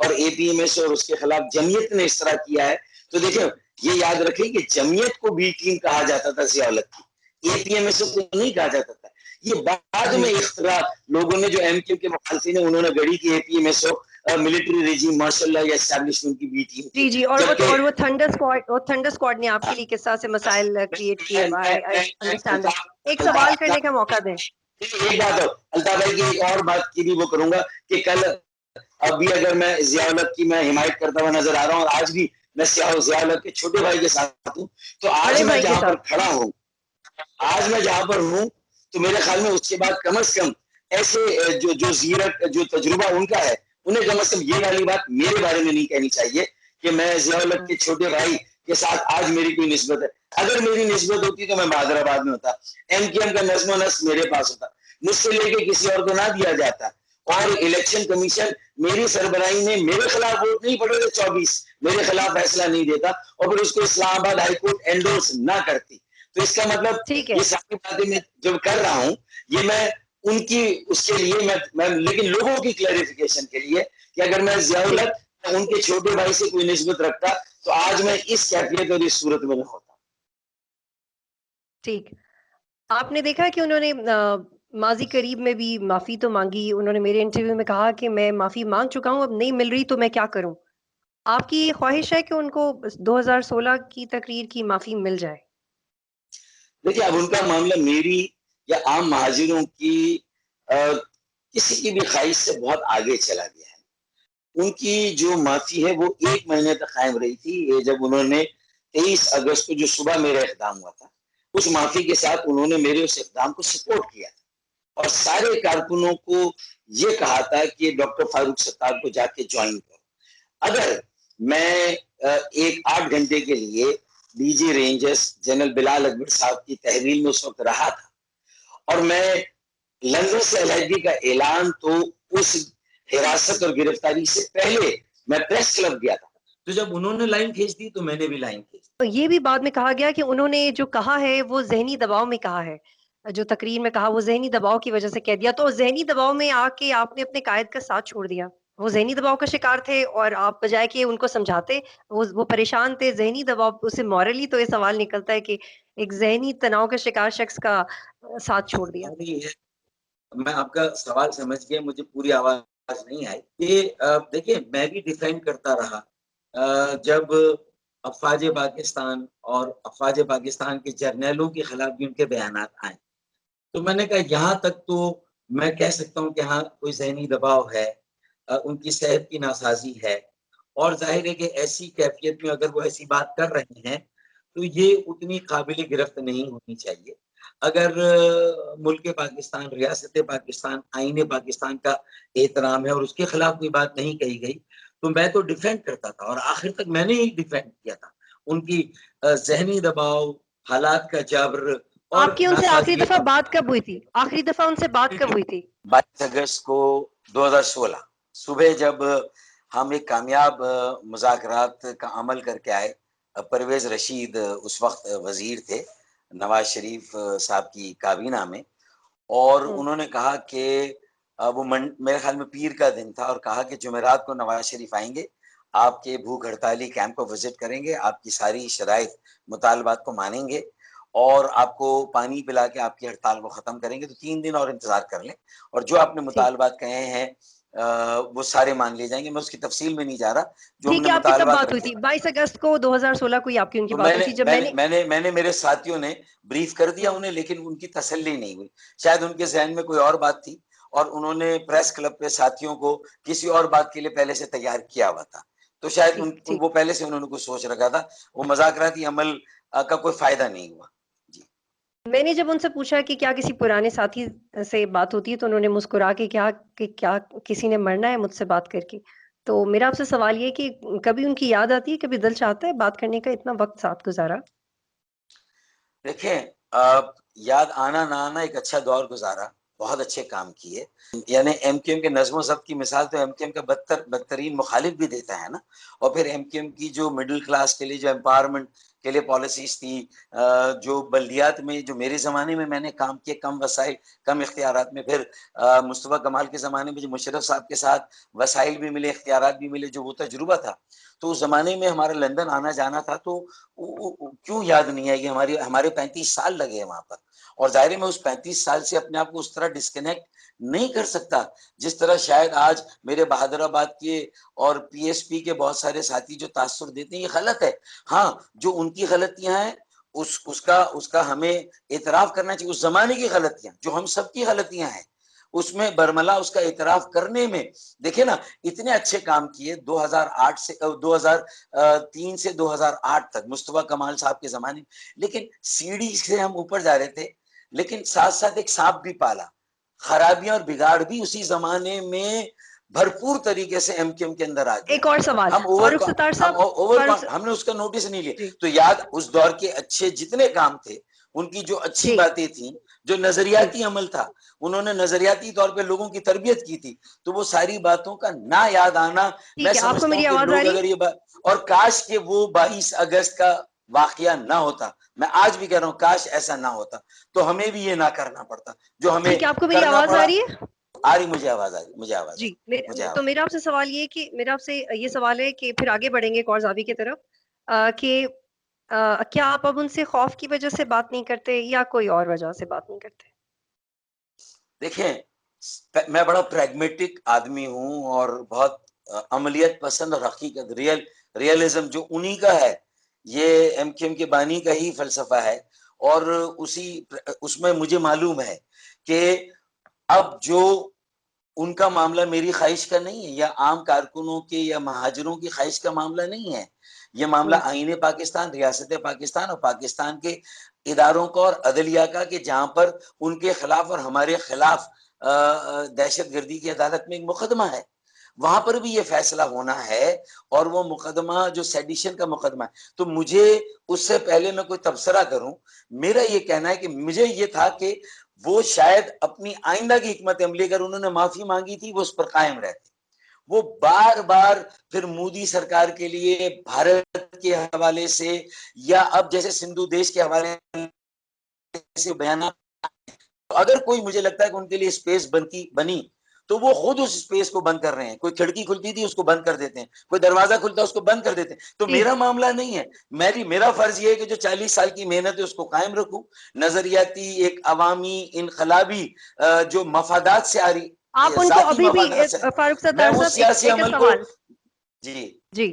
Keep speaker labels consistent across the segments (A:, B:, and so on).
A: اور اے P M S اور اس کے خلاف جمعیت نے اس طرح کیا ہے. تو دیکھیں یہ یاد رکھیں کہ جمعیت کو بی ٹیم کہا جاتا تھا ضیاء الحق کی, اے پی ایم ایس کو نہیں کہا جاتا تھا. یہ بعد
B: جی
A: میں اختراع لوگوں نے جو ایم کیو کے مخالفین ہیں انہوں نے گڑی کی A P M S military regime ماشاء اللہ یا اسٹیبلشمنٹ کی بی ٹیم تھی.
B: جی جی
A: جبکہ
B: اور وہ تھنڈر اسکواڈ نے آپ کے لیے کس طرح سے مسائل کریٹ کیے. I understand. ایک سوال کرنے کا موقع دیں.
A: ایک بات الطاف بھائی کی ایک اور بات کی بھی وہ کروں گا کہ کل اب بھی اگر میں ضیاء الحق کی میں حمایت کرتا ہوا نظر آ رہا ہوں, اور آج بھی میں ضیاء الحق کے چھوٹے بھائی کے ساتھ ہوں, تو آج
B: بڑے
A: میں
B: بھائی کے
A: جہاں پر
B: ساتھ.
A: کھڑا ہوں, آج میں جہاں پر ہوں, تو میرے خیال میں اس کے بعد کم از کم ایسے جو زیرت جو تجربہ ان کا ہے انہیں کم از کم یہ والی بات میرے بارے میں نہیں کہنی چاہیے کہ میں ضیاء الحق کے چھوٹے بھائی کے ساتھ آج میری کوئی نسبت ہے. اگر میری نسبت ہوتی تو میں بہادر آباد میں ہوتا, ایم کیو ایم کا نظم و نسق میرے پاس ہوتا, مجھ سے لے کے کسی اور کو نہ دیا جاتا, اور الیکشن کمیشن میری سربراہی میں میرے خلاف ووٹ نہیں پڑے تھے 24, میرے خلاف فیصلہ نہیں دیتا, اور پھر اس کو اسلام آباد ہائی کورٹ اینڈورس نہ کرتی. تو اس کا مطلب
B: ٹھیک ہے.
A: یہ ساری باتیں میں جب کر رہا ہوں یہ میں ان کی اس کے لیے میں لیکن لوگوں کی کلیریفیکیشن کے لیے کہ اگر میں ضیاء
B: ٹھیک
A: الحق ان کے چھوٹے بھائی سے کوئی نسبت رکھتا تو آج میں اس کیفیت اور اس صورت میں نہ ہوتا.
B: ٹھیک. آپ نے دیکھا کہ انہوں نے ماضی قریب میں بھی معافی تو مانگی. انہوں نے میرے انٹرویو میں کہا کہ میں معافی مانگ چکا ہوں, اب نہیں مل رہی تو میں کیا کروں. آپ کی یہ خواہش ہے کہ ان کو 2016 کی تقریر کی معافی مل جائے؟
A: دیکھیے اب ان کا معاملہ میری یا عام مہاجروں کی کسی کی بھی خواہش سے بہت آگے چلا گیا ہے. ان کی جو معافی ہے وہ 1 مہینے تک قائم رہی تھی. یہ جب انہوں نے 23 اگست کو جو صبح میرا اقدام ہوا تھا, اس معافی کے ساتھ انہوں نے میرے اس اقدام کو سپورٹ کیا تھا, اور سارے کارکنوں کو یہ کہا تھا کہ ڈاکٹر فاروق ستار کو جا کے جوائن کرو. اگر میں 8 گھنٹے کے لیے ڈی جی رینجرز جنرل بلال اکبر صاحب کی تحویل میں اس وقت رہا تھا, اور میں لندن سے علیحدگی کا اعلان تو اس حراست اور گرفتاری سے پہلے میں پریس کلب گیا تھا, تو جب انہوں نے لائن کھینچ دی تو میں نے بھی لائن کھینچ دی.
B: تو یہ بھی بعد میں کہا گیا کہ انہوں نے جو کہا ہے وہ ذہنی دباؤ میں کہا ہے, جو تقریر میں کہا وہ ذہنی دباؤ کی وجہ سے کہہ دیا. تو ذہنی دباؤ میں آ کے آپ نے اپنے قائد کا ساتھ چھوڑ دیا. وہ ذہنی دباؤ کا شکار تھے اور آپ بجائے کہ ان کو سمجھاتے, وہ پریشان تھے. ذہنی دباؤ اسے مورلی تو یہ سوال نکلتا ہے کہ ایک ذہنی تناؤ کا شکار شخص کا ساتھ چھوڑ دیا.
A: میں آپ کا سوال سمجھ گیا, مجھے پوری آواز نہیں آئی. یہ دیکھیے میں بھی ڈیفینڈ کرتا رہا جب افواج پاکستان اور افواج پاکستان کے جرنیلوں کے خلاف بھی ان کے بیانات آئے, تو میں نے کہا یہاں تک تو میں کہہ سکتا ہوں کہ ہاں کوئی ذہنی دباؤ ہے, ان کی صحت کی ناسازی ہے, اور ظاہر ہے کہ ایسی کیفیت میں اگر وہ ایسی بات کر رہے ہیں تو یہ اتنی قابل گرفت نہیں ہونی چاہیے. اگر ملک پاکستان, ریاست پاکستان, آئین پاکستان کا احترام ہے اور اس کے خلاف کوئی بات نہیں کہی گئی تو میں تو ڈیفینڈ کرتا تھا, اور آخر تک میں نے ہی ڈیفینڈ کیا تھا. ان کی ذہنی دباؤ, حالات کا جبر, اور
B: آپ کی ان سے آخری دفعہ بات کب ہوئی تھی؟ آخری دفعہ ان سے بات کب ہوئی تھی؟
A: 22 اگست کو 2016 صبح جب ہم ایک کامیاب مذاکرات کا عمل کر کے آئے. پرویز رشید اس وقت وزیر تھے نواز شریف صاحب کی کابینہ میں, اور انہوں نے کہا کہ وہ میرے خیال میں پیر کا دن تھا, اور کہا کہ جمعرات کو نواز شریف آئیں گے, آپ کے بھوک ہڑتالی کیمپ کو وزٹ کریں گے, آپ کی ساری شرائط مطالبات کو مانیں گے, اور آپ کو پانی پلا کے آپ کی ہڑتال کو ختم کریں گے. تو 3 دن اور انتظار کر لیں, اور جو آپ نے مطالبات کہے ہیں وہ سارے مان لیے جائیں گے. میں اس کی تفصیل میں نہیں جا رہا. جو ہم
B: ٹھیک
A: نے
B: ہے, آپ کی کب
A: مطالبات
B: بات ہوئی
A: رکھے,
B: تھی؟ 22 اگست کو 2016 کو آپ کی ان کی
A: تو
B: بات ہوئی تھی. جب
A: میں نے میرے ساتھیوں نے بریف کر دیا انہیں, لیکن ان کی تسلی نہیں ہوئی. شاید ان کے ذہن میں کوئی اور بات تھی, اور انہوں نے پریس کلب پہ ساتھیوں کو کسی اور بات کے لیے پہلے سے تیار کیا ہوا تھا, تو شاید وہ پہلے سے انہوں نے کچھ سوچ رکھا تھا. وہ مذاکراتی عمل کا کوئی فائدہ نہیں ہوا.
B: میں نے جب ان سے پوچھا کہ کیا کسی پرانے ساتھی سے بات ہوتی ہے تو انہوں نے مسکرا کے کہا کہ کیا کسی نے مرنا ہے مجھ سے بات کر کے. تو میرا آپ سے سوال یہ کہ کبھی ان کی یاد آتی ہے, کبھی دل چاہتا ہے بات کرنے کا, اتنا وقت ساتھ گزارا؟
A: دیکھیں یاد آنا نہ آنا, ایک اچھا دور گزارا, بہت اچھے کام کیے. یعنی ایم کیو ایم کے نظم و ضبط کی مثال تو ایم کیو ایم کا بدترین مخالف بھی دیتا ہے نا. اور پھر ایم کیو ایم کی جو مڈل کلاس کے لیے جو امپاورمنٹ کے لیے پالیسیز تھی، جو بلدیات میں جو میرے زمانے میں میں نے کام کیا، کم وسائل کم اختیارات میں، پھر مصطفیٰ کمال کے زمانے میں جو مشرف صاحب کے ساتھ وسائل بھی ملے، اختیارات بھی ملے، جو وہ تجربہ تھا، تو اس زمانے میں ہمارا لندن آنا جانا تھا، تو کیوں یاد نہیں آئے گی، ہمارے 35 سال لگے وہاں پر، اور ظاہر ہے میں اس 35 سال سے اپنے آپ کو اس طرح ڈسکنیکٹ نہیں کر سکتا جس طرح شاید آج میرے بہادر آباد کے اور پی ایس پی کے بہت سارے ساتھی جو تاثر دیتے ہیں، یہ غلط ہے. ہاں، جو ان کی غلطیاں ہیں اس کا ہمیں اعتراف کرنا چاہیے. اس زمانے کی غلطیاں جو ہم سب کی غلطیاں ہیں، اس میں برملا اس کا اعتراف کرنے میں، دیکھیں نا اتنے اچھے کام کیے 2003 سے 2008 تک مصطفیٰ کمال صاحب کے زمانے میں، لیکن سیڑھی سے ہم اوپر جا رہے تھے، لیکن ساتھ ساتھ ایک سانپ بھی پالا. خرابیاں اور بگاڑ بھی اسی زمانے میں بھرپور طریقے سے ایم کیو ایم کے اندر آ گیا.
B: ایک اور سوال
A: ہم
B: فاروق ستار صاحب،
A: ہم نے اس کا نوٹس نہیں لیا.
B: جی
A: تو یاد اس دور کے اچھے جتنے کام تھے، ان کی جو اچھی
B: جی
A: باتیں تھیں، جو
B: جی
A: نظریاتی عمل تھا، انہوں نے نظریاتی طور پہ لوگوں کی تربیت کی تھی، تو وہ ساری باتوں کا نہ یاد آنا، میں
B: ٹھیک ہے. آپ کو
A: سمجھتا ہوں
B: میری
A: کہ
B: آواز آ
A: لوگ
B: رہی
A: اگر
B: ہے؟
A: یہ اور کاش کہ وہ 22 اگست کا واقعہ نہ ہوتا، میں آج بھی کہہ رہا ہوں کاش ایسا نہ ہوتا، تو ہمیں بھی یہ نہ کرنا پڑتا جو ہمیں
B: ٹھیک ہے. آپ کو میری
A: کرنا
B: آواز آ
A: پڑا.
B: رہی ہے؟
A: آ رہی، مجھے آواز آ رہی، مجھے آواز آ
B: جی
A: رہی، مجھے
B: تو
A: آواز.
B: میرا آپ سے سوال یہ کہ میرا آپ سے یہ سوال ہے کہ پھر آگے بڑھیں گے کورزاوی کی طرف، کہ کیا آپ اب ان سے خوف کی وجہ سے بات نہیں کرتے یا کوئی اور وجہ سے بات نہیں کرتے؟
A: دیکھیں، میں بڑا پریگمیٹک آدمی ہوں اور بہت عملیت پسند اور حقیقت ریئلزم جو انہی کا ہے، یہ ایم کیو ایم کے بانی کا ہی فلسفہ ہے، اور اس میں مجھے معلوم ہے کہ اب جو ان کا معاملہ میری خواہش کا نہیں ہے، یا عام کارکنوں کے یا مہاجروں کی خواہش کا معاملہ نہیں ہے، یہ معاملہ آئین پاکستان، ریاست پاکستان اور پاکستان کے اداروں کا اور عدلیہ کا، کہ جہاں پر ان کے خلاف اور ہمارے خلاف دہشت گردی کی عدالت میں ایک مقدمہ ہے، وہاں پر بھی یہ فیصلہ ہونا ہے، اور وہ مقدمہ جو سیڈیشن کا مقدمہ ہے. تو مجھے اس سے پہلے میں کوئی تبصرہ کروں، میرا یہ کہنا ہے کہ مجھے یہ تھا کہ وہ شاید اپنی آئندہ کی حکمت عملی، اگر انہوں نے معافی مانگی تھی، وہ اس پر قائم رہتے. وہ بار بار پھر مودی سرکار کے لیے بھارت کے حوالے سے، یا اب جیسے سندھو دیش کے حوالے سے بیانات، اگر کوئی مجھے لگتا ہے کہ ان کے لیے سپیس بنی، تو وہ خود اس سپیس کو بند کر رہے ہیں. کوئی کھڑکی کھلتی تھی اس کو بند کر دیتے ہیں، کوئی دروازہ کھلتا ہے اس کو بند کر دیتے ہیں. تو
B: جی
A: میرا معاملہ نہیں ہے، میرا فرض یہ ہے کہ جو 40 سال کی محنت ہے اس کو قائم رکھوں، نظریاتی ایک عوامی انقلابی جو مفادات سے آ رہی،
B: آپ ان کو
A: ذاتی
B: ابھی بھی
A: مفادات سے،
B: فاروق
A: میں
B: ستار
A: اس
B: صاحب
A: سیاسی
B: ایک
A: عمل کو.
B: سوال.
A: جی
B: جی
A: جی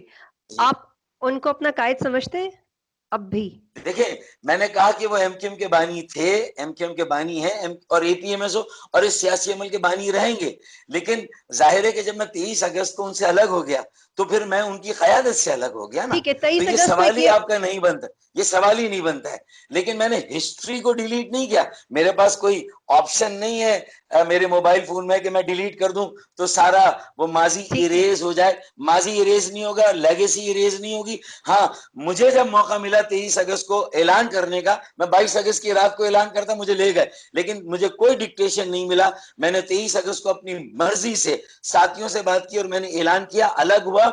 B: آپ ان کو اپنا قائد سمجھتے ہیں اب بھی؟
A: دیکھیں، میں نے کہا کہ وہ ایم کیو ایم کے بانی تھے، ایم کیو ایم کے بانی ہیں، اور اے پی ایم ایس اور اس سیاسی عمل کے بانی رہیں گے. لیکن ظاہر ہے کہ جب میں 23 اگست کو ان سے الگ ہو گیا تو پھر میں ان کی قیادت سے الگ ہو گیا نا.
B: ٹھیک ہے.
A: تو
B: 23
A: یہ
B: اگست کو
A: سوال ہی
B: یہ
A: آپ کا نہیں بنتا، یہ سوال ہی نہیں بنتا ہے. لیکن میں نے ہسٹری کو ڈیلیٹ نہیں کیا، میرے پاس کوئی آپشن نہیں ہے میرے موبائل فون میں کہ میں ڈیلیٹ کر دوں تو سارا وہ ماضی
B: ٹھیک ہے.
A: اریز ہو جائے. ماضی اریز نہیں ہوگا، لیگیسی اریز نہیں ہوگی. ہاں، مجھے جب موقع ملا 23 اگست کو اعلان کرنے کا، میں 22 اگست کی رات کو اعلان کرتا، مجھے لے گئے، لیکن مجھے کوئی ڈکٹیشن نہیں ملا. میں نے 23 اگست کو اپنی مرضی سے ساتھیوں سے بات کی اور میں نے اعلان کیا، الگ ہوا،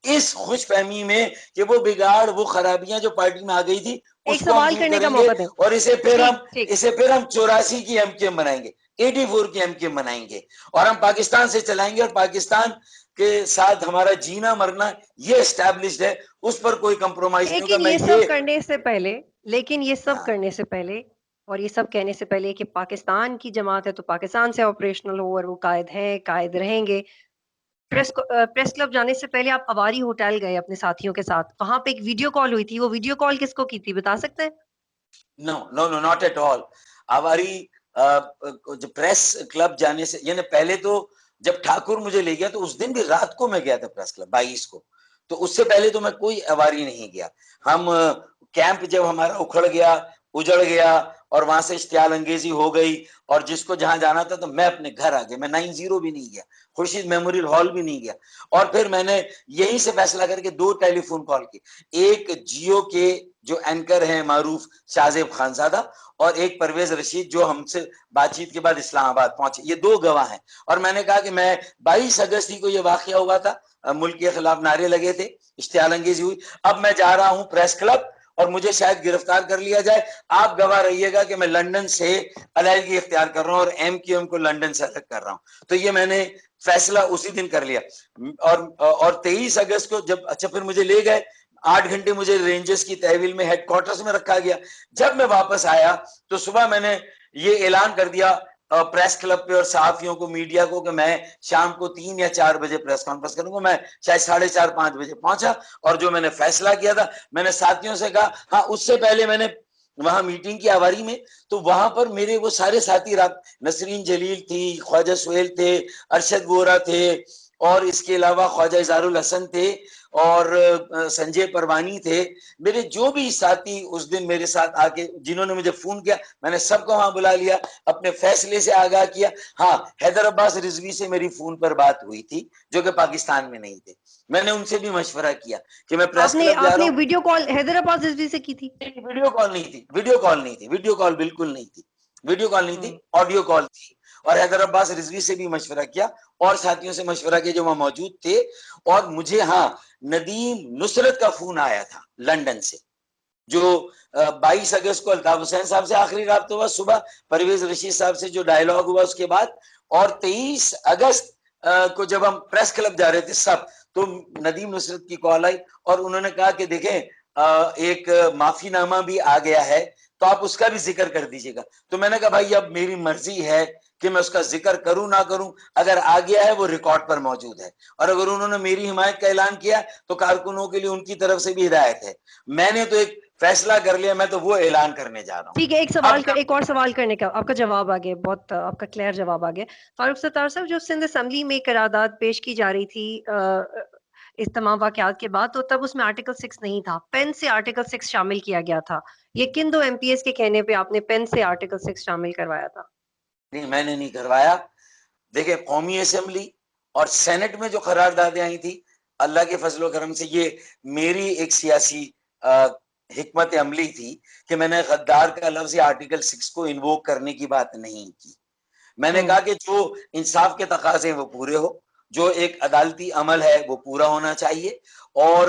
A: اس خوش فہمی میں کہ وہ بگاڑ، وہ خرابیاں جو پارٹی میں آ گئی تھی اس
B: ایک
A: کو ہم
B: سوال
A: دور
B: کرنے کا
A: کریں گے،
B: موقع دیں.
A: اور اسے
B: ٹھیک ٹھیک.
A: پھر ہم 84 کی ایم کیو ایم بنائیں گے، 84 کی ایم کیو ایم بنائیں گے، اور ہم پاکستان سے چلائیں گے، اور پاکستان کے ساتھ ہمارا جینا مرنا یہ اسٹیبلشڈ ہے، اس پر کوئی کمپرومائز نہیں ہوگا.
B: لیکن
A: میں
B: یہ سب کرنے سے پہلے
A: ہاں
B: اور یہ سب کہنے سے پہلے کہ پاکستان کی جماعت ہے تو پاکستان سے آپریشنل ہو، اور وہ قائد ہیں، قائد رہیں گے. پریس کلب جانے سے پہلے آپ اواری ہوٹل گئے اپنے ساتھیوں کے ساتھ، وہاں پہ ایک ویڈیو کال ہوئی تھی، وہ ویڈیو کال کس کو کی تھی بتا سکتے ہیں؟
A: نو نو نو ناٹ ایٹ آل. ہماری پریس کلب جانے سے، یعنی پہلے تو جب ٹھاکر مجھے لے گیا تو اس دن بھی رات کو میں گیا تھا پریس کلب 22 کو، تو اس سے پہلے تو میں کوئی اواری نہیں گیا. ہم کیمپ جب ہمارا اکھڑ گیا، اجڑ گیا، اور وہاں سے اشتعال انگیزی ہو گئی، اور جس کو جہاں جانا تھا تو میں اپنے گھر آ گیا. میں 90 بھی نہیں گیا، خورشید میموریل ہال بھی نہیں گیا. اور پھر میں نے یہیں سے فیصلہ کر کے 2 ٹیلی فون کال کی، ایک جیو کے جو اینکر ہیں معروف شاہزیب خانزادہ، اور ایک پرویز رشید جو ہم سے بات چیت کے بعد اسلام آباد پہنچے. یہ 2 گواہ ہیں. اور میں نے کہا کہ میں 22 اگست کو یہ واقعہ ہوا تھا، ملک کے خلاف نعرے لگے تھے، اشتعال انگیزی ہوئی، اب میں جا رہا ہوں پریس کلب، اور مجھے شاید گرفتار کر لیا جائے. آپ گواہ رہیے گا کہ میں لندن سے علیحدگی اختیار کر رہا ہوں اور ایم کیو ایم کو لندن سے الگ کر رہا ہوں. تو یہ میں نے فیصلہ اسی دن کر لیا. اور 23 اگست کو جب اچھا پھر مجھے لے گئے 8 گھنٹے مجھے رینجرز کی تحویل میں ہیڈ کوارٹرز میں رکھا گیا. جب میں واپس آیا تو صبح میں نے یہ اعلان کر دیا پریس کلب پہ اور صحافیوں کو, میڈیا کو, کہ میں شام کو 3 یا 4 بجے پریس کانفرنس کروں گا. میں شاید 4:30 5 بجے پہنچا اور جو میں نے فیصلہ کیا تھا میں نے ساتھیوں سے کہا. ہاں اس سے پہلے میں نے وہاں میٹنگ کی آواری میں, تو وہاں پر میرے وہ سارے ساتھی نسرین جلیل تھی, خواجہ سہیل تھے, ارشد وورا تھے, اور اس کے علاوہ خواجہ اظہار الحسن تھے, اور سنجے پروانی تھے. میرے جو بھی ساتھی اس دن میرے ساتھ آ کے جنہوں نے مجھے فون کیا میں نے سب کو وہاں بلا لیا, اپنے فیصلے سے آگاہ کیا. ہاں حیدر عباس رضوی سے میری فون پر بات ہوئی تھی جو کہ پاکستان میں نہیں تھے. میں نے ان سے بھی مشورہ کیا کہ میں پریس کلب جا
B: آپ
A: رہا
B: نے
A: ہوں.
B: ویڈیو کال حیدر عباس رضوی سے کی تھی؟
A: ویڈیو کال نہیں تھی, ویڈیو کال نہیں تھی, ویڈیو کال بالکل نہیں تھی, ویڈیو کال نہیں تھی, آڈیو کال تھی. اور حیدر عباس رضوی سے بھی مشورہ کیا اور ساتھیوں سے مشورہ کیا جو وہاں موجود تھے. اور مجھے ہاں ندیم نصرت کا فون آیا تھا لندن سے, جو 22 اگست کو الطاف حسین صاحب سے آخری رابطہ ہوا صبح, پرویز رشید صاحب سے جو ڈائلاگ ہوا اس کے بعد, اور 23 اگست کو جب ہم پریس کلب جا رہے تھے سب, تو ندیم نصرت کی کال آئی اور انہوں نے کہا کہ دیکھیں ایک معافی نامہ بھی آ گیا ہے تو آپ اس کا بھی ذکر کر دیجیے گا. تو میں نے کہا بھائی اب میری مرضی ہے کہ میں اس کا ذکر کروں نہ کروں, اگر آ گیا ہے وہ ریکارڈ پر موجود ہے, اور اگر انہوں نے میری حمایت کا اعلان کیا تو کارکنوں کے لیے ان کی طرف سے بھی ہدایت ہے. میں نے تو ایک فیصلہ کر لیا, میں تو وہ اعلان کرنے جا رہا ہوں.
B: ٹھیک ہے, ایک اور سوال کرنے کا آپ کا جواب آ گیا, بہت آپ کا کلیئر جواب آ گیا. فاروق ستار صاحب, جو سندھ اسمبلی میں قرارداد پیش کی جا رہی تھی اس تمام واقعات کے بعد, تو تب اس میں آرٹیکل 6 نہیں تھا, پین سے آرٹیکل 6 شامل کیا گیا تھا. یہ کن 2 ایم پی ایس کے کہنے پہ آپ نے پین سے آرٹیکل 6 شامل کروایا تھا؟
A: نہیں, میں نے نہیں کروایا. دیکھیں قومی اسمبلی اور سینٹ میں جو قراردادیں آئی تھی, اللہ کے فضل و کرم سے یہ میری ایک سیاسی حکمت عملی تھی کہ میں نے غدار کا لفظ یا آرٹیکل 6 کو انووک کرنے کی بات نہیں کی. میں نے کہا کہ جو انصاف کے تقاضے وہ پورے ہو, جو ایک عدالتی عمل ہے وہ پورا ہونا چاہیے, اور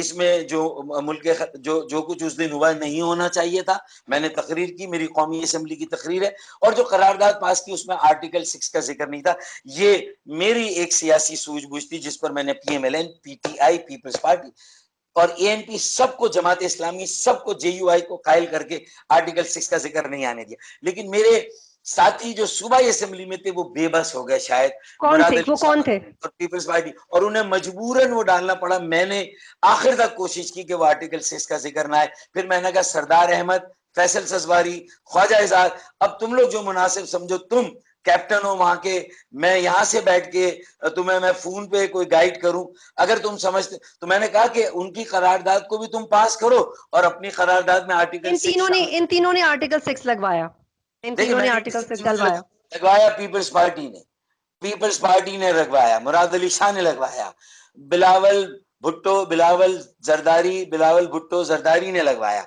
A: اس میں جو ملک جو کچھ اس دن ہوا نہیں ہونا چاہیے تھا. میں نے تقریر کی, میری قومی اسمبلی کی تقریر ہے, اور جو قرارداد پاس کی اس میں آرٹیکل 6 کا ذکر نہیں تھا. یہ میری ایک سیاسی سوجھ بوجھ تھی جس پر میں نے P M L N, P T I, Peoples Party اور اے این پی سب کو, جماعت اسلامی سب کو, جے یو آئی کو قائل کر کے آرٹیکل 6 کا ذکر نہیں آنے دیا. لیکن میرے ساتھی جو صوبائی اسمبلی میں تھے وہ بے بس ہو گئے شاید,
B: کون
A: مراد
B: تھے
A: علی
B: وہ, کون تھے؟
A: اور پیپلز پارٹی, اور انہیں مجبوراً وہ ڈالنا پڑا. میں نے آخر تک کوشش کی کہ وہ آرٹیکل 6 کا ذکر نہ آئے. پھر میں نے کہا سردار احمد, فیصل سزواری, خواجہ اظہار, اب تم لوگ جو مناسب سمجھو, تم کیپٹن ہو وہاں کے, میں یہاں سے بیٹھ کے تمہیں میں فون پہ کوئی گائیڈ کروں اگر تم سمجھتے. تو میں نے کہا کہ ان کی قرارداد کو بھی تم پاس کرو اور اپنی قرارداد میں آرٹیکل 6
B: ان تینوں نے آرٹیکل 6 لگوایا, ان
A: دیکھیں
B: تینوں
A: میں
B: نے
A: نے
B: آرٹیکل 6
A: تینوں نے
B: ڈلوایا.
A: لگوایا, پیپلز پارٹی نے, پیپلز پارٹی نے لگوایا, مراد علی شاہ نے لگوایا, بلاول بھٹو, بلاول زرداری, بلاول بھٹو زرداری نے لگوایا.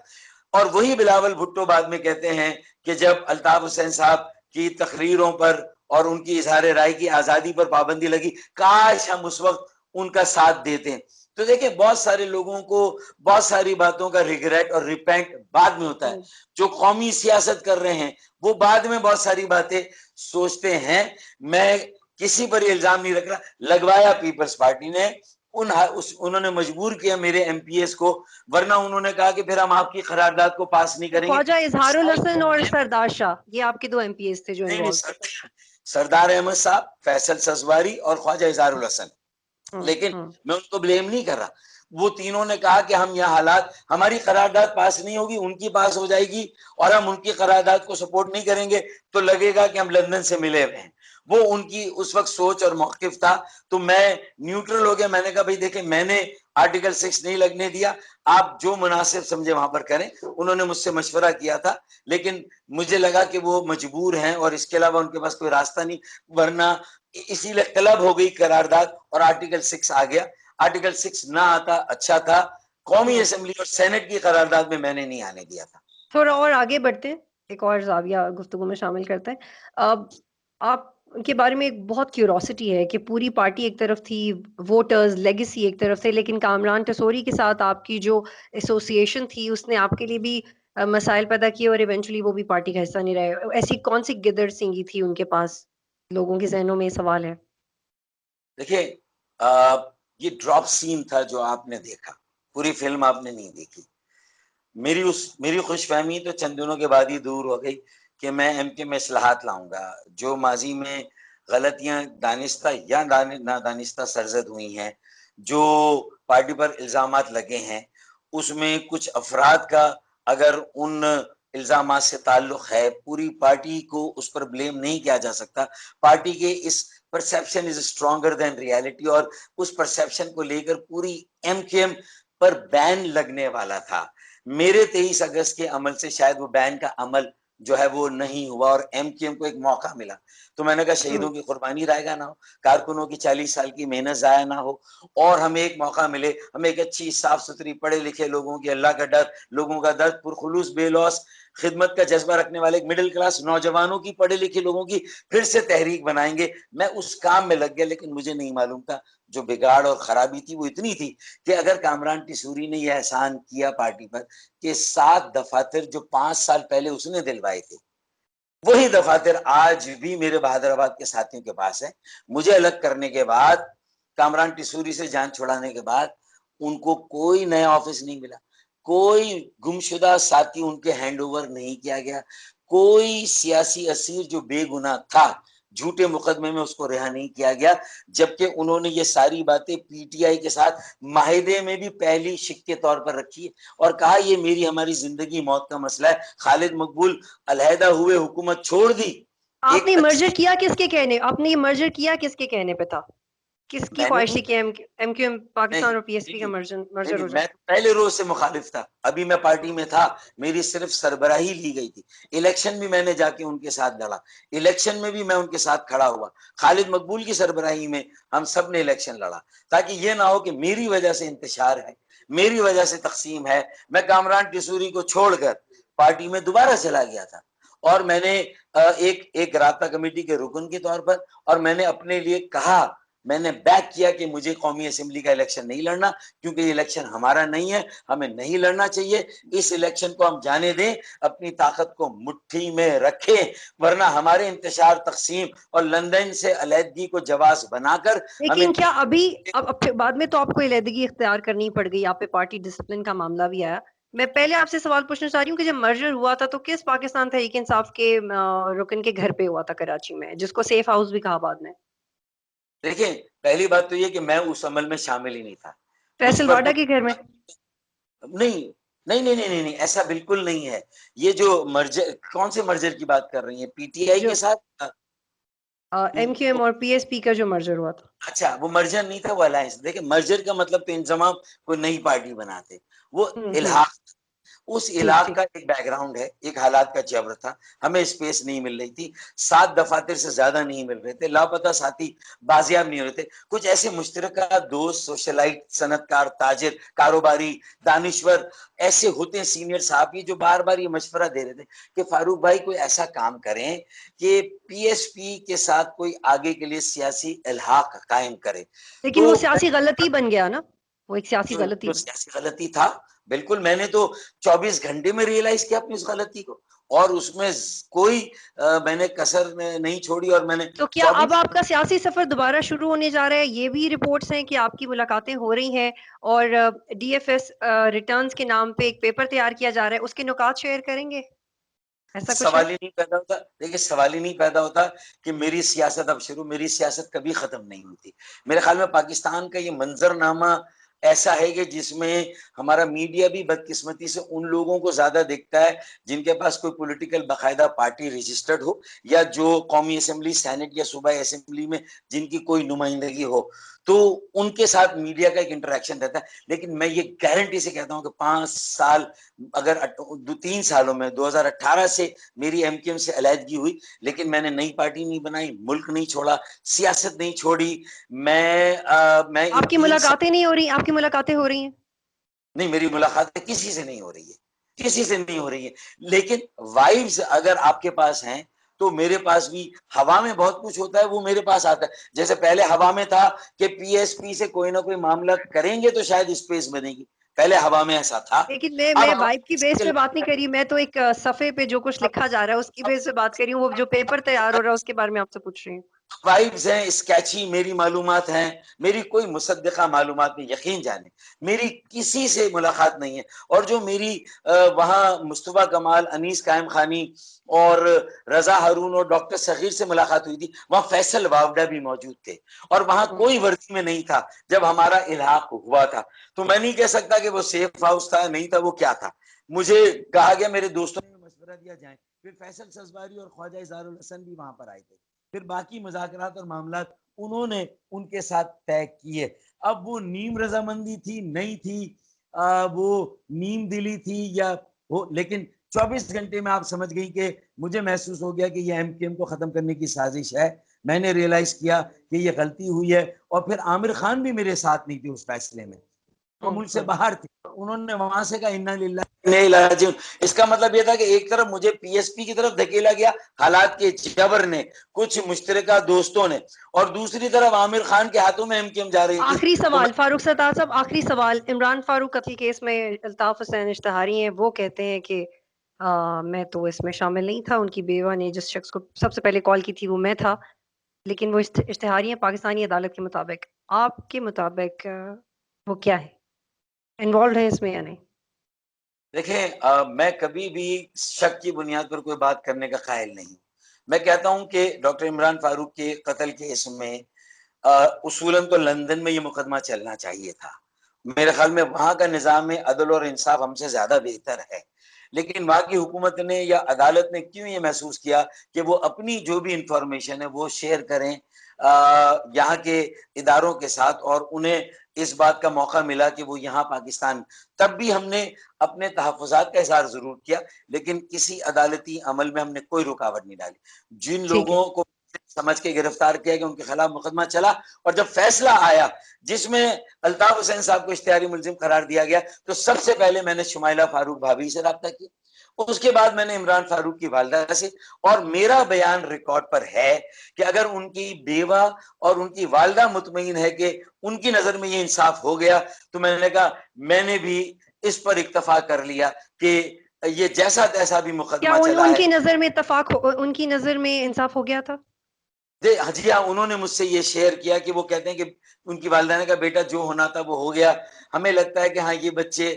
A: اور وہی بلاول بھٹو بعد میں کہتے ہیں کہ جب الطاف حسین صاحب کی تقریروں پر اور ان کی اظہار رائے کی آزادی پر پابندی لگی, کاش ہم اس وقت ان کا ساتھ دیتے ہیں. تو دیکھیں بہت سارے لوگوں کو بہت ساری باتوں کا ریگریٹ اور ریپینٹ بعد میں ہوتا ہے. جو قومی سیاست کر رہے ہیں وہ بعد میں بہت ساری باتیں سوچتے ہیں. میں کسی پر الزام نہیں رکھ رہا, لگوایا پیپلز پارٹی نے, انہوں نے مجبور کیا میرے ایم پی ایس کو, ورنہ انہوں نے کہا کہ پھر ہم آپ کی قرارداد کو پاس نہیں کریں گے.
B: خواجہ اظہار الحسن اور سردار شاہ, یہ آپ کے 2 ایم پی ایس تھے جو انوالو تھے.
A: سردار احمد صاحب, فیصل سزواری اور خواجہ اظہار الحسن. لیکن میں ان کو بلیم نہیں کر رہا, وہ تینوں نے کہا کہ ہم یہاں حالات, ہماری قرارداد پاس نہیں ہوگی, ان کی پاس ہو جائے گی, اور ہم ان کی قرارداد کو سپورٹ نہیں کریں گے تو لگے گا کہ ہم لندن سے ملے ہوئے ہیں. وہ ان کی اس وقت سوچ اور موقف تھا. تو میں نیوٹرل ہو گیا. میں نے کہا بھائی دیکھیں میں نے آرٹیکل 6 نہیں لگنے دیا, آپ جو مناسب سمجھے وہاں پر کریں. انہوں نے مجھ سے مشورہ کیا تھا, لیکن مجھے لگا کہ وہ مجبور ہیں اور اس کے علاوہ ان کے پاس کوئی راستہ نہیں, ورنہ اسی لیے طلب ہو گئی قرارداد اور آرٹیکل 6 آ گیا. آرٹیکل 6 نہ آتا اچھا تھا. قومی اسمبلی اور سینٹ کی قرارداد میں نے نہیں آنے دیا تھا.
B: تھوڑا اور آگے بڑھتے ہیں, ایک اور زاویہ گفتگو میں شامل کرتے ہیں. اب آپ ان کے بارے میں ایک بہت کیوروسٹی ہے کہ پوری پارٹی ایک طرف تھی، ووٹرز لیگیسی ایک طرف سے، لیکن کامران ٹسوری کے ساتھ آپ کی جو ایسوسیشن تھی اس نے آپ کے لیے بھی مسائل پیدا کیے اور ایونچولی وہ بھی پارٹی کا حصہ نہیں رہے. ایسی کون سی گدڑ سینگی تھی ان کے پاس؟ لوگوں کے ذہنوں میں یہ سوال ہے.
A: دیکھیں یہ ڈراپ سین تھا جو آپ نے دیکھا، پوری فلم آپ نے نہیں دیکھی. میری خوش فہمی تو چند دنوں کے بعد ہی دور ہو گئی کہ میں ایم کے میں اصلاحات لاؤں گا. جو ماضی میں غلطیاں دانستہ یا نادانستہ سرزد ہوئی ہیں، جو پارٹی پر الزامات لگے ہیں، اس میں کچھ افراد کا اگر ان الزامات سے تعلق ہے، پوری پارٹی کو اس پر بلیم نہیں کیا جا سکتا. پارٹی کے اس پرسیپشن از اسٹرانگر دین ریالٹی، اور اس پرسیپشن کو لے کر پوری ایم کیو ایم پر بین لگنے والا تھا. میرے 23 اگست کے عمل سے شاید وہ بین کا عمل جو ہے وہ نہیں ہوا اور ایم کیو ایم کو ایک موقع ملا. تو میں نے کہا شہیدوں کی قربانی ضائع نہ ہو، کارکنوں کی 40 سال کی محنت ضائع نہ ہو، اور ہمیں ایک موقع ملے، ہمیں ایک اچھی صاف ستھری پڑھے لکھے لوگوں کی اللہ کا ڈر، لوگوں کا درد، پرخلوص بے لوث خدمت کا جذبہ رکھنے والے ایک مڈل کلاس نوجوانوں کی، پڑھے لکھے لوگوں کی پھر سے تحریک بنائیں گے. میں اس کام میں لگ گیا، لیکن مجھے نہیں معلوم تھا جو بگاڑ اور خرابی تھی وہ اتنی تھی کہ اگر کامران ٹسوری نے یہ احسان کیا پارٹی پر کہ 7 دفاتر جو 5 سال پہلے اس نے دلوائے تھے، وہی دفاتر آج بھی میرے بہادر آباد کے ساتھیوں کے پاس ہے. مجھے الگ کرنے کے بعد، کامران ٹسوری سے جان چھڑانے کے بعد، ان کو کوئی نیا آفس نہیں ملا، کوئی گمشدہ ساتھی ان کے ہینڈ اوور نہیں کیا گیا، کوئی سیاسی اسیر جو بے گناہ تھا جھوٹے مقدمے میں اس کو رہا نہیں کیا گیا. جبکہ انہوں نے یہ ساری باتیں پی ٹی آئی کے ساتھ معاہدے میں بھی پہلی شک کے طور پر رکھی اور کہا یہ میری ہماری زندگی موت کا مسئلہ ہے. خالد مقبول علیحدہ ہوئے حکومت چھوڑ دی.
B: آپ نے
A: ایک
B: مرجر
A: اچھی
B: کیا کس کے کہنے، آپ نے یہ مرجر کیا کس کے کہنے پہ تھا؟ کس کی
A: میں نے
B: خواہش
A: نہیں
B: تھی کہ ایم کیو ایم پاکستان
A: نہیں
B: اور پی ایس پی کا
A: نہیں
B: مرجر ہو
A: میں
B: جائے؟
A: پہلے روز سے مخالف تھا. ابھی میں پارٹی میں تھا، میری صرف سربراہی لی گئی تھی. الیکشن بھی میں نے جا کے ان کے ساتھ لڑا، الیکشن میں بھی میں ان کے ساتھ کھڑا ہوا. خالد مقبول کی سربراہی میں ہم سب نے الیکشن لڑا، تاکہ یہ نہ ہو کہ میری وجہ سے انتشار ہے، میری وجہ سے تقسیم ہے. میں کامران ٹسوری کو چھوڑ کر پارٹی میں دوبارہ چلا گیا تھا، اور میں نے ایک رابطہ کمیٹی کے رکن کے طور پر، اور میں نے اپنے لیے کہا، میں نے بیک کیا کہ مجھے قومی اسمبلی کا الیکشن نہیں لڑنا، کیونکہ یہ الیکشن ہمارا نہیں ہے، ہمیں نہیں لڑنا چاہیے. اس الیکشن کو ہم جانے دیں، اپنی طاقت کو مٹھی میں رکھیں، ورنہ ہمارے انتشار، تقسیم اور لندن سے علیحدگی کو جواز بنا کر ہمیں.
B: لیکن کیا ابھی اب بعد میں تو آپ کو علیحدگی اختیار کرنی پڑ گئی، آپ پہ پارٹی ڈسپلن کا معاملہ بھی آیا. میں پہلے آپ سے سوال پوچھنا چاہ رہی ہوں کہ جب مرجر ہوا تھا تو کس پاکستان تحریک انصاف کے رکن کے گھر پہ ہوا تھا کراچی میں، جس کو سیف ہاؤس بھی کہا بعد میں؟
A: دیکھیں، پہلی بات تو یہ کہ میں اس عمل میں شامل ہی نہیں تھا. اس
B: فیصل
A: پر
B: واڈا
A: تو
B: کے گھر میں؟
A: نہیں نہیں نہیں نہیں نہیں ایسا بالکل نہیں ہے. یہ جو مرجر، کون سے مرجر کی بات کر رہی ہیں؟ پی ٹی آئی
B: جو
A: کے ساتھ؟
B: ایم کیو ایم اور پی ایس پی کا جو مرجر ہوا تھا.
A: اچھا، وہ مرجر نہیں تھا، وہ الائنس. دیکھیں، مرجر کا مطلب تو انضمام، کوئی نئی پارٹی بناتے. وہ
B: ہوں
A: الحاق، اس
B: ٹھیک
A: علاق
B: ٹھیک.
A: کا ایک بیک گراؤنڈ ہے، ایک حالات کا جبر تھا. ہمیں اسپیس نہیں مل رہی تھی، 7 دفاتر سے زیادہ نہیں مل رہے تھے، لاپتہ ساتھی بازیاب نہیں ہو رہے تھے. کچھ ایسے مشترکہ دوست، سوشلائٹ، صنعت کار، تاجر، کاروباری، دانشور ایسے ہوتے ہیں سینئر صاحب، جو بار بار یہ مشورہ دے رہے تھے کہ فاروق بھائی کوئی ایسا کام کریں کہ پی ایس پی کے ساتھ کوئی آگے کے لیے سیاسی الحاق قائم کرے.
B: لیکن
A: تو
B: وہ سیاسی غلطی بن گیا نا، وہ ایک سیاسی غلطی
A: جو
B: بن.
A: سیاسی غلطی تھا، بالکل میں نے تو 24 گھنٹے میں ریئلائز کیا اپنی اس غلطی کو، اور اس میں کوئی میں نے کسر نہیں چھوڑی، اور میں نے
B: تو کیا اب
A: 24.
B: آپ کا سیاسی سفر دوبارہ شروع ہونے جا رہا ہے؟ یہ بھی رپورٹس ہیں کہ آپ کی ملاقاتیں ہو رہی ہیں اور ڈی ایف ایس ریٹرنز کے نام پہ ایک پیپر تیار کیا جا رہا ہے، اس کے نکات شیئر کریں گے؟ ایسا کچھ ہے؟
A: سوال ہی نہیں پیدا ہوتا. دیکھیے، سوال ہی نہیں پیدا ہوتا کہ میری سیاست اب شروع، میری سیاست کبھی ختم نہیں ہوتی. میرے خیال میں پاکستان کا یہ منظرنامہ ایسا ہے کہ جس میں ہمارا میڈیا بھی بدقسمتی سے ان لوگوں کو زیادہ دیکھتا ہے جن کے پاس کوئی پولیٹیکل باقاعدہ پارٹی رجسٹرڈ ہو، یا جو قومی اسمبلی، سینٹ یا صوبائی اسمبلی میں جن کی کوئی نمائندگی ہو، تو ان کے ساتھ میڈیا کا ایک انٹریکشن رہتا ہے. لیکن میں یہ گارنٹی سے کہتا ہوں کہ 5 سال، اگر 3 سالوں میں 2018 سے میری ایم کیو ایم سے علیحدگی ہوئی، لیکن میں نے نئی پارٹی نہیں بنائی، ملک نہیں چھوڑا، سیاست نہیں چھوڑی. میں
B: آپ
A: ان
B: کی
A: 3 سال،
B: ملاقاتیں نہیں ہو رہی؟ آپ کی ملاقاتیں ہو رہی ہیں؟
A: نہیں، میری ملاقاتیں کسی سے نہیں ہو رہی ہے، کسی سے نہیں ہو رہی ہے. لیکن وائبز اگر آپ کے پاس ہیں تو میرے پاس بھی ہوا میں بہت کچھ ہوتا ہے، وہ میرے پاس آتا ہے. جیسے پہلے ہوا میں تھا کہ پی ایس پی سے کوئی نہ کوئی معاملہ کریں گے تو شاید اسپیس بنے گی، پہلے ہوا میں ایسا تھا.
B: لیکن
A: اب
B: میں وائب کی بیس پہ بات نہیں کر رہی، میں تو ایک صفحے پہ جو کچھ لکھا جا رہا ہے اس کی بیس پہ بات کر رہی ہوں. وہ جو پیپر تیار ہو رہا ہے اس کے بارے میں آپ سے پوچھ رہی ہوں.
A: وائبز ہیں، اسکیچی میری معلومات ہیں، میری کوئی مصدقہ معلومات نہیں. یقین جانے میری کسی سے ملاقات نہیں ہے. اور جو میری وہاں مصطفیٰ کمال، انیس قائم خانی اور رضا ہارون اور ڈاکٹر صغیر سے ملاقات ہوئی تھی، وہاں فیصل واوڈا بھی موجود تھے اور وہاں کوئی وردی میں نہیں تھا جب ہمارا الحاق ہوا تھا. تو میں نہیں کہہ سکتا کہ وہ سیف ہاؤس تھا نہیں تھا، وہ کیا تھا. مجھے کہا گیا، میرے دوستوں نے مشورہ دیا جائیں. پھر فیصل سزباری اور خواجہ اظہار الحسن بھی وہاں پر آئے تھے. پھر باقی مذاکرات اور معاملات انہوں نے ان کے ساتھ طے کیے. اب وہ نیم رضامندی تھی نہیں تھی، وہ نیم دلی تھی یا وہ، لیکن 24 گھنٹے میں آپ سمجھ گئی کہ مجھے محسوس ہو گیا کہ یہ ایم کیو ایم کو ختم کرنے کی سازش ہے. میں نے ریئلائز کیا کہ یہ غلطی ہوئی ہے. اور پھر عامر خان بھی میرے ساتھ نہیں تھی اس فیصلے میں، وہ ملک سے باہر تھی. انہوں نے وہاں سے کہا انا للہ نہیں لاجون. اس کا مطلب یہ تھا کہ ایک طرف مجھے پی ایس پی کی طرف دھکیلا گیا حالات کے جبر نے، کچھ مشترکہ دوستوں نے، اور دوسری طرف عامر خان کے ہاتھوں میں ایم کیو ایم جا رہی تھی.
B: آخری سوال فاروق ستار صاحب، آخری سوال. عمران فاروق قتل کیس میں الطاف حسین اشتہاری ہیں، وہ کہتے ہیں کہ میں تو اس میں شامل نہیں تھا، ان کی بیوہ نے جس شخص کو سب سے پہلے کال کی تھی وہ میں تھا، لیکن وہ اشتہاری ہیں پاکستانی عدالت کے مطابق. آپ کے مطابق وہ کیا ہے، انوالوڈ ہے اس میں یا نہیں؟
A: دیکھیں، میں کبھی بھی شک کی بنیاد پر کوئی بات کرنے کا قائل نہیں. میں کہتا ہوں کہ ڈاکٹر عمران فاروق کے قتل کیس میں اصولاً تو لندن میں یہ مقدمہ چلنا چاہیے تھا. میرے خیال میں وہاں کا نظام عدل اور انصاف ہم سے زیادہ بہتر ہے. لیکن وہاں کی حکومت نے یا عدالت نے کیوں یہ محسوس کیا کہ وہ اپنی جو بھی انفارمیشن ہے وہ شیئر کریں یہاں کے اداروں کے ساتھ، اور انہیں اس بات کا موقع ملا کہ وہ یہاں پاکستان. تب بھی ہم نے اپنے تحفظات کا اظہار ضرور کیا، لیکن کسی عدالتی عمل میں ہم نے کوئی رکاوٹ نہیں ڈالی. جن
B: ٹھیک ہے.
A: لوگوں کو سمجھ کے گرفتار کیا کہ ان کے خلاف مقدمہ چلا، اور جب فیصلہ آیا جس میں الطاف حسین صاحب کو اشتہاری ملزم قرار دیا گیا، تو سب سے پہلے میں نے شمائلہ فاروق بھابھی سے رابطہ کیا. اس کے بعد میں نے عمران فاروق کی والدہ سے، اور میرا بیان ریکارڈ پر ہے کہ اگر ان کی بیوہ اور ان کی والدہ مطمئن ہے کہ ان کی نظر میں یہ انصاف ہو گیا، تو میں نے کہا میں نے بھی اس پر اکتفا کر لیا کہ یہ جیسا تیسا بھی
B: کیا
A: مقدمہ چلا
B: ان
A: ہے.
B: کی نظر میں ان کی نظر میں انصاف ہو گیا تھا؟
A: جی ہاں، انہوں نے مجھ سے یہ شیئر کیا کہ وہ کہتے ہیں کہ ان کی والدہ نے کہا بیٹا جو ہونا تھا وہ ہو گیا. ہمیں لگتا ہے کہ ہاں یہ بچے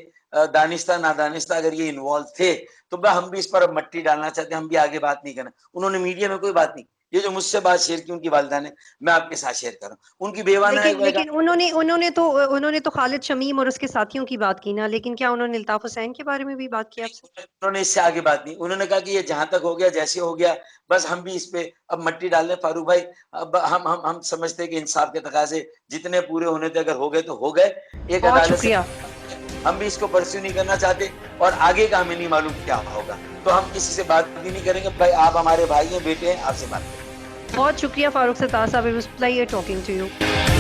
A: دانستہ نادانستہ اگر یہ انوالو تھے تو ہم بھی اس پر اب مٹی ڈالنا چاہتے ہیں، ہم بھی آگے بات نہیں کرنا. انہوں نے میڈیا میں کوئی بات نہیں، یہ جو مجھ سے بات شیئر کی ان کی والدہ نے، میں آپ کے ساتھ شیئر کر رہا ہوں. ان کی بیوہ نے
B: لیکن انہوں نے تو خالد شمیم اور اس کے ساتھیوں کی بات کی نا، لیکن کیا انہوں نے الطاف حسین کے بارے میں بھی بات کی آپ سے؟
A: انہوں نے اس سے آگے بات نہیں. انہوں نے کہا کہ یہ جہاں تک ہو گیا جیسے ہو گیا، بس ہم بھی اس پہ اب مٹی ڈال دیں. فاروق بھائی، اب ہم سمجھتے ہیں کہ انصاف کے تقاضے جتنے پورے ہونے تھے اگر ہو گئے تو ہو گئے. ایک
B: بہت
A: عدالت سے
B: شکریہ.
A: ہم بھی اس کو پرسیو نہیں کرنا چاہتے، اور آگے کا ہمیں نہیں معلوم کیا ہوگا، تو ہم کسی سے بات بھی نہیں کریں گے. بھائی آپ ہمارے بھائی ہیں، بیٹے ہیں، آپ سے بات کریں.
B: بہت شکریہ فاروق ستار صاحب. It was a pleasure talking to you.